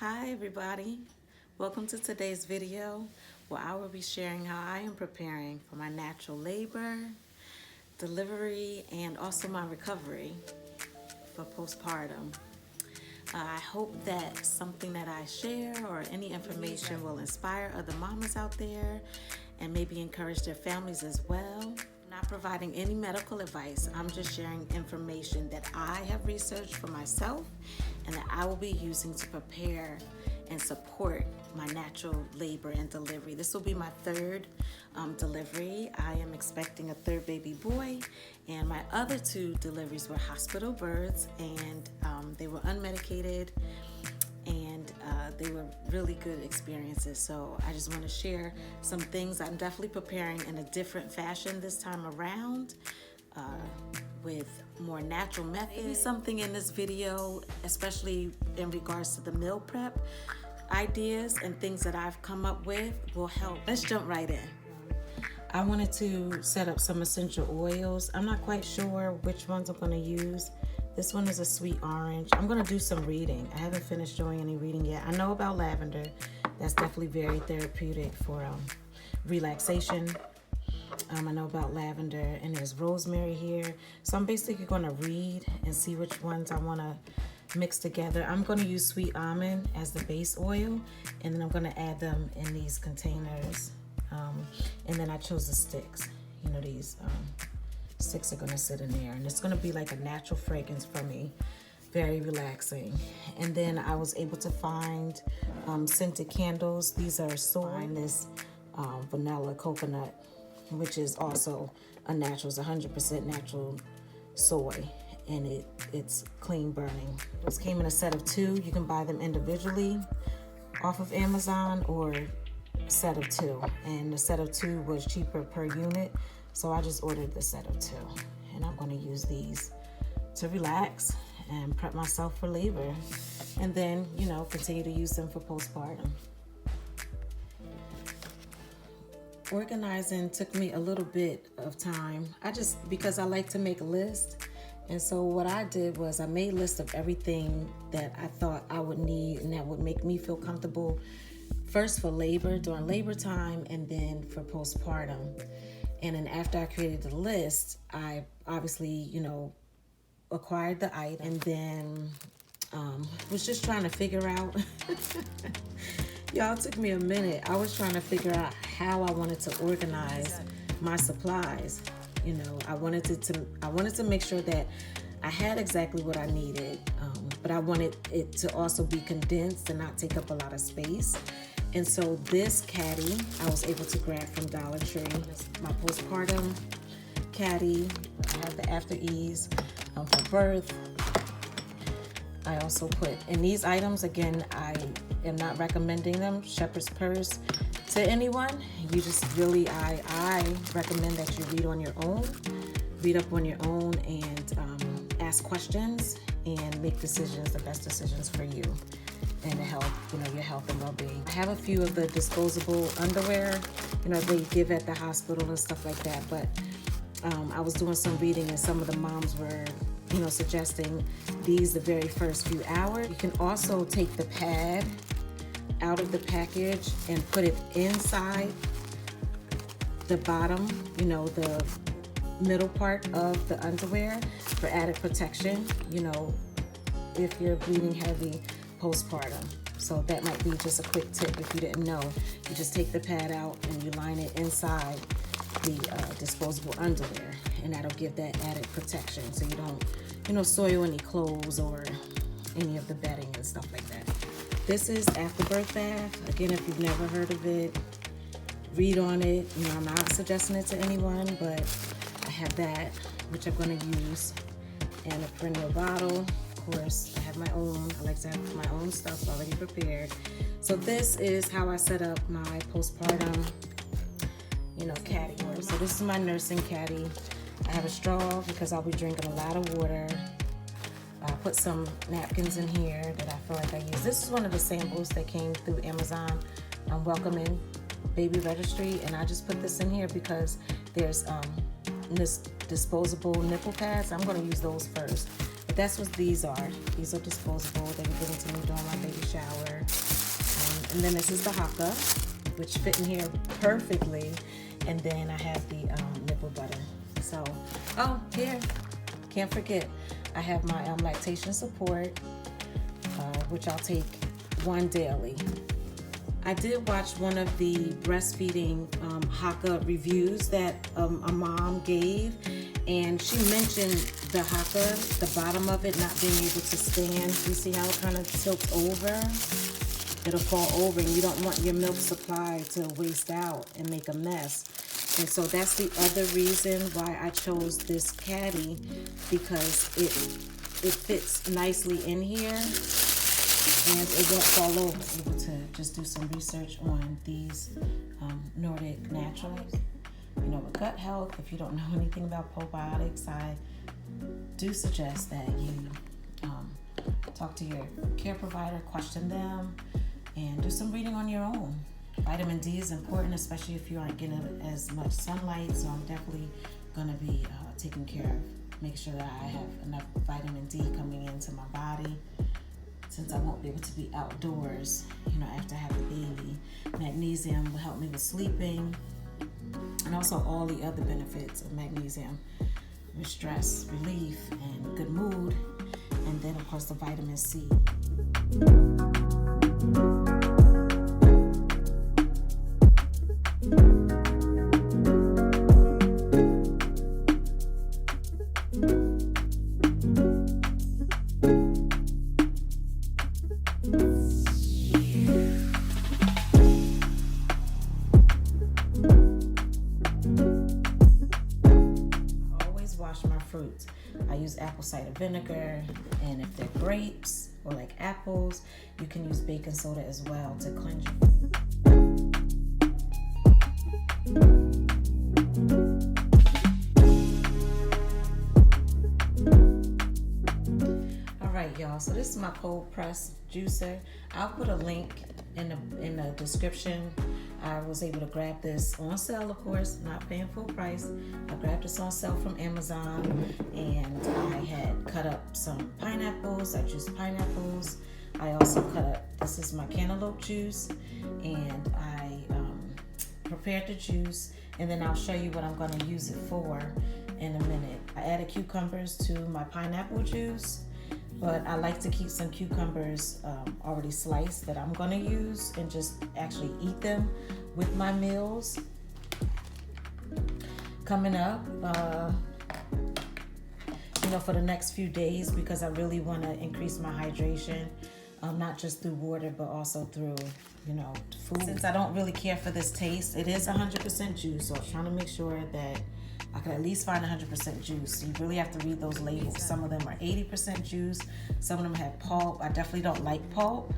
Hi everybody, welcome to today's video where I will be sharing how I am preparing for my natural labor, delivery, and also my recovery for postpartum. I hope that something that I share or any information will inspire other mamas out there and maybe encourage their families as well. I'm not providing any medical advice. I'm just sharing information that I have researched for myself and that I will be using to prepare and support my natural labor and delivery. This will be my third delivery. I am expecting a third baby boy, and my other two deliveries were hospital births, and they were unmedicated, and they were really good experiences. So I just want to share some things. I'm definitely preparing in a different fashion this time around, with more natural methods. Maybe something in this video, especially in regards to the meal prep ideas and things that I've come up with, will help. Let's jump right in. I wanted to set up some essential oils. I'm not quite sure which ones I'm going to use. This one is a sweet orange. I'm going to do some reading. I haven't finished doing any reading yet. I know about lavender. That's definitely very therapeutic for relaxation. I know about lavender, and there's rosemary here. So I'm basically going to read and see which ones I want to mix together. I'm going to use sweet almond as the base oil, and then I'm going to add them in these containers. And then I chose the sticks. You know, these sticks are going to sit in there, and it's going to be like a natural fragrance for me. Very relaxing. And then I was able to find scented candles. These are soy. This vanilla coconut, which is also a natural. It's 100% natural soy, and it's clean burning. Those came in a set of 2. You can buy them individually off of Amazon, or a set of 2. And the set of 2 was cheaper per unit, so I just ordered the set of 2. And I'm going to use these to relax and prep myself for labor, and then, you know, continue to use them for postpartum. Organizing took me a little bit of time. Because I like to make a list. And so what I did was I made a list of everything that I thought I would need and that would make me feel comfortable, first for labor, during labor time, and then for postpartum. And then after I created the list, I obviously, you know, acquired the item, and then was just trying to figure out y'all, it took me a minute. I was trying to figure out how I wanted to organize my supplies. You know, I wanted to make sure that I had exactly what I needed, but I wanted it to also be condensed and not take up a lot of space. And so this caddy I was able to grab from Dollar Tree. My postpartum caddy. I have the After Ease for birth. I also put in these items, again, I am not recommending them, shepherd's purse, to anyone. You just really, I recommend that you read up on your own, and ask questions and make decisions, the best decisions for you and to help, you know, your health and well-being. I have a few of the disposable underwear, you know, they give at the hospital and stuff like that, but I was doing some reading, and some of the moms were, you know, suggesting these the very first few hours. You can also take the pad out of the package and put it inside the bottom, you know, the middle part of the underwear for added protection, you know, if you're bleeding heavy postpartum. So that might be just a quick tip if you didn't know. You just take the pad out and you line it inside the disposable underwear, and that'll give that added protection so you don't, you know, soil any clothes or any of the bedding and stuff like that. This is afterbirth bath. Again, if you've never heard of it, read on it. You know, I'm not suggesting it to anyone, but I have that, which I'm going to use, and a perennial bottle. Of course, I have my own. I like to have my own stuff already prepared. So this is how I set up my postpartum, you know, caddy. So this is my nursing caddy. I have a straw because I'll be drinking a lot of water. I put some napkins in here that I feel like I use. This is one of the samples that came through Amazon. I'm welcoming baby registry, and I just put this in here because there's this disposable nipple pads. I'm going to use those first. But that's what these are. These are disposable. They were given to me during my baby shower. And then this is the haka, which fit in here perfectly. And then I have the nipple butter. So, oh, here, can't forget, I have my lactation support, which I'll take one daily. I did watch one of the breastfeeding haka reviews that a mom gave, and she mentioned the haka, the bottom of it not being able to stand. You see how it kind of tilts over? It'll fall over, and you don't want your milk supply to waste out and make a mess. And so that's the other reason why I chose this caddy, because it fits nicely in here and it won't fall over. Able to just do some research on these Nordic naturals. You know, with gut health, if you don't know anything about probiotics, I do suggest that you talk to your care provider, question them, and do some reading on your own. Vitamin D is important, especially if you aren't getting as much sunlight, so I'm definitely going to be taking care of, make sure that I have enough vitamin D coming into my body, since I won't be able to be outdoors, you know, after I have a baby. Magnesium will help me with sleeping, and also all the other benefits of magnesium with stress relief and good mood, and then of course the vitamin C. Fruits. I use apple cider vinegar, and if they're grapes or like apples, you can use baking soda as well to cleanse your food. All right, y'all, so this is my cold press juicer. I'll put a link in the description. I was able to grab this on sale, of course, not paying full price. I grabbed this on sale from Amazon, and I had cut up some pineapples. I juiced pineapples. I also cut up, this is my cantaloupe juice, and I prepared the juice, and then I'll show you what I'm going to use it for in a minute. I added cucumbers to my pineapple juice, but I like to keep some cucumbers already sliced that I'm gonna use and just actually eat them with my meals. Coming up, you know, for the next few days, because I really want to increase my hydration, not just through water, but also through, you know, food. Since I don't really care for this taste, it is 100% juice, so I was trying to make sure that I could at least find 100% juice. You really have to read those labels. Some of them are 80% juice. Some of them have pulp. I definitely don't like pulp,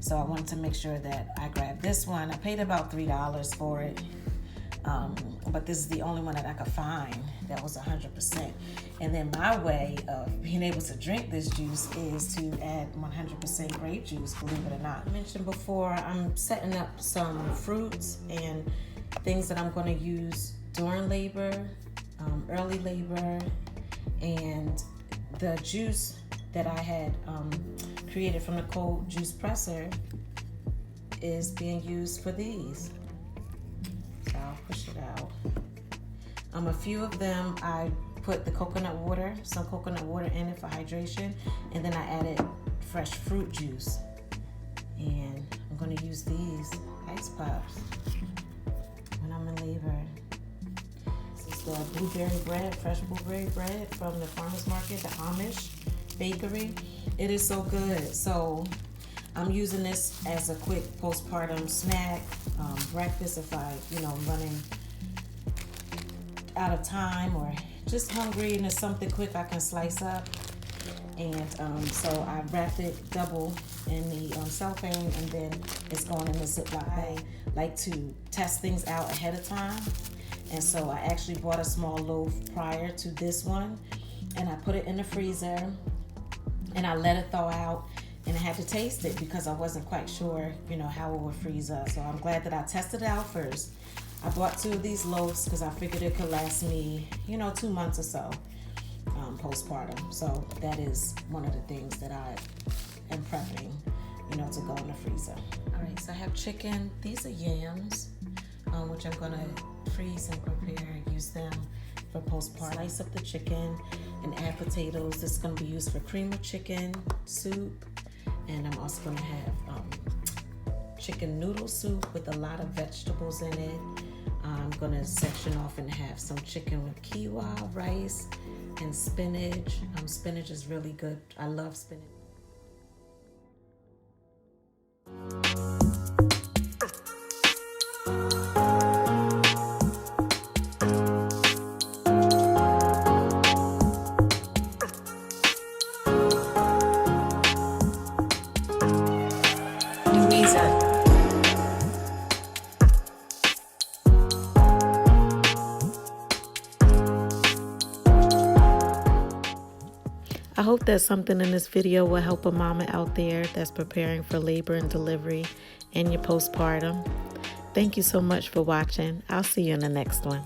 so I wanted to make sure that I grabbed this one. I paid about $3 for it, but this is the only one that I could find that was 100%. And then my way of being able to drink this juice is to add 100% grape juice, believe it or not. I mentioned before, I'm setting up some fruits and things that I'm going to use during labor, early labor, and the juice that I had created from the cold juice presser is being used for these. So I'll push it out. A few of them I put the coconut water, some coconut water in it for hydration, and then I added fresh fruit juice. And I'm going to use these ice pops when I'm in labor. The blueberry bread, fresh blueberry bread from the farmer's market, the Amish bakery. It is so good. So I'm using this as a quick postpartum snack, breakfast if I, you know, running out of time or just hungry and there's something quick I can slice up. And so I wrapped it double in the cellophane, and then it's going in the Ziploc bag. I like to test things out ahead of time. And so I actually bought a small loaf prior to this one, and I put it in the freezer, and I let it thaw out, and I had to taste it because I wasn't quite sure, you know, how it would freeze up. So I'm glad that I tested it out first. I bought 2 of these loaves because I figured it could last me, you know, 2 months or so postpartum. So that is one of the things that I am prepping you know, to go in the freezer. All right, so I have chicken. These are yams, which I'm gonna freeze and prepare and use them for postpartum. Slice up the chicken and add potatoes. This is gonna be used for cream of chicken soup, and I'm also gonna have chicken noodle soup with a lot of vegetables in it. I'm gonna section off and have some chicken with quinoa, rice, and spinach. Spinach is really good. I love spinach. I hope that something in this video will help a mama out there that's preparing for labor and delivery and your postpartum. Thank you so much for watching. I'll see you in the next one.